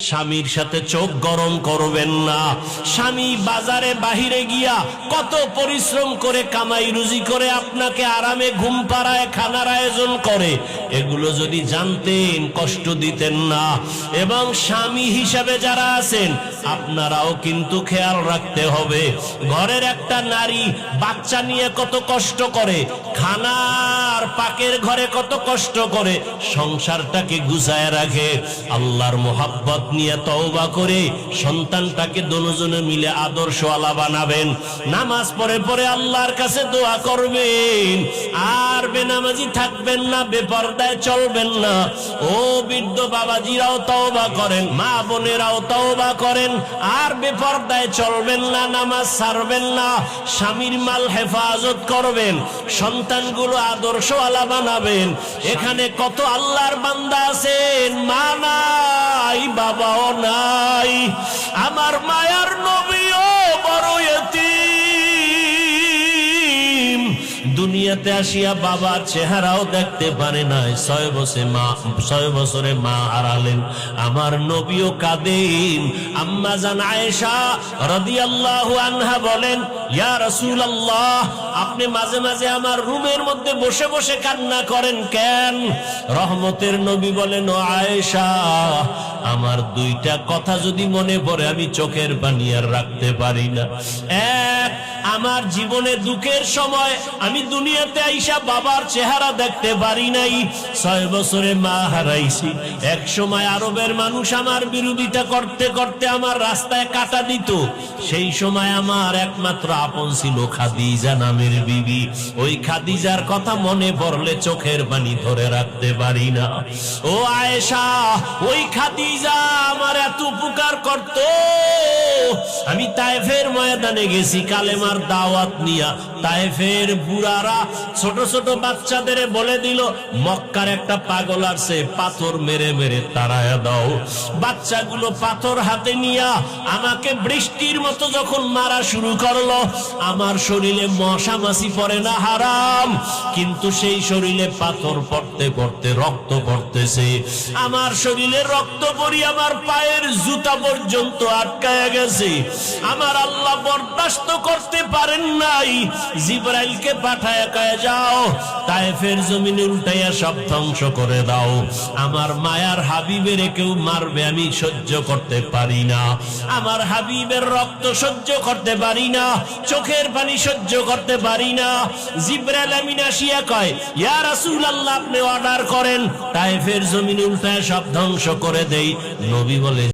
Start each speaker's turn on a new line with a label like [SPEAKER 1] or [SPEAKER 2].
[SPEAKER 1] স্বামীর সাথে চোখ গরম করবেন না। স্বামী বাজারে বাহিরে গিয়া কত পরিশ্রম করে কামাই রুজি করে আপনাকে আরামে ঘুম পাড়ায় খানার আয়োজন করে, এগুলো যদি জানতেন কষ্ট দিতেন না। এবং স্বামী হিসাবে যারা আছেন আপনারাও কিন্তু খেয়াল রাখতে হবে, ঘরের একটা নারী বাচ্চা নিয়ে কত কষ্ট করে, খানার পাকের ঘরে কত কষ্ট করে সংসারটাকে গুছায় রাখে। আল্লাহর মোহাব্বত নিয়ে তওবা করে সন্তানটাকে দুজনে মিলে আদর্শওয়ালা বানাবেন। নামাজ পড়ে পড়ে আল্লাহর কাছে দোয়া করবেন, আর বেনামাজি থাকবেন না, বেপরদায় চলবেন না। ও বৃদ্ধ বাবাজিরাও তওবা করেন, মা বোনেরাও তওবা করেন, আর বেপরদায় চলবেন না, নামাজ ছাড়বেন না, স্বামীর মাল হেফাজত করবেন, সন্তানগুলো আদর্শওয়ালা বানাবেন। এখানে কত আল্লাহর বান্দা আছেন, মা নাই বাবাও নাই, আমার মায়ার নবীও বড় ইতিম, দুনিয়াতে আসিয়া বাবার চেহারাও দেখতে পারে নাই, 6 বছরে মা হারালেন। আমার নবীও কাঁদেন। আম্মা জান আয়েশা রাদিয়াল্লাহু আনহা বলেন, ইয়া রাসূলুল্লাহ, আপনি মাঝে মাঝে আমার রুমের মধ্যে বসে বসে কান্না করেন কেন? রহমতের নবী বলেন, ও আয়েশা, আমার দুইটা কথা যদি মনে পড়ে আমি চোখের পানি আর রাখতে পারি না। এক, আমার জীবনে দুঃখের সময় আমি দুনিয়াতে আইসা বাবার চেহারা দেখতে পারি নাই, 6 বছরে মা হারাইছি। এক সময় আরবের মানুষ আমার বিরোধিতা করতে করতে আমার রাস্তায় কাটা দিত, সেই সময় আমার একমাত্র আপন ছিল খাদিজা নামের বিবি। ওই খাদিজার কথা মনে পড়লে চোখের পানি ধরে রাখতে পারি না। ও আয়েশা, ওই খাদিজা আমার এত উপকার করত। আমি তায়েফের ময়দানে গেছি কালেমার দাওয়াত নিয়া, তায়েফের বুড়ারা ছোট ছোট বাচ্চাদের বলে দিল, মক্কার একটা পাগল আসছে, পাথর মেরে মেরে তাড়ায়া দাও। বাচ্চাগুলো পাথর হাতে নিয়া আমাকে বৃষ্টির মতো যখন মারা শুরু করলো, আমার শরীরে মশা মাছি পড়ে না হারাম, কিন্তু সেই শরীরে পাথর পড়তে পড়তে রক্ত পড়তেছে। আমার শরীরে রক্ত পড়ি আমার পায়ের জুতা পর্যন্ত আটকায়া গেছে। আমার আল্লাহ বরদাস্ত করতে পারেন নাই, জিবরাইলকে পাঠায়া কয়ে যাও তায়েফের জমিনে উল্টাইয়া সব ধ্বংস করে দাও। আমার মায়ার হাবিবের কেউ মারবে আমি সহ্য করতে পারি না, আমার হাবিবের রক্ত সহ্য করতে পারি না, চোখের পানি সহ্য করতে পারি না। জিবরাইল আমিন আসিয়া কয়, ইয়া রাসূলুল্লাহ, আপনি অর্ডার করেন তায়েফের জমিনে উল্টাইয়া সব ধ্বংস করে দেই। নবী বলে,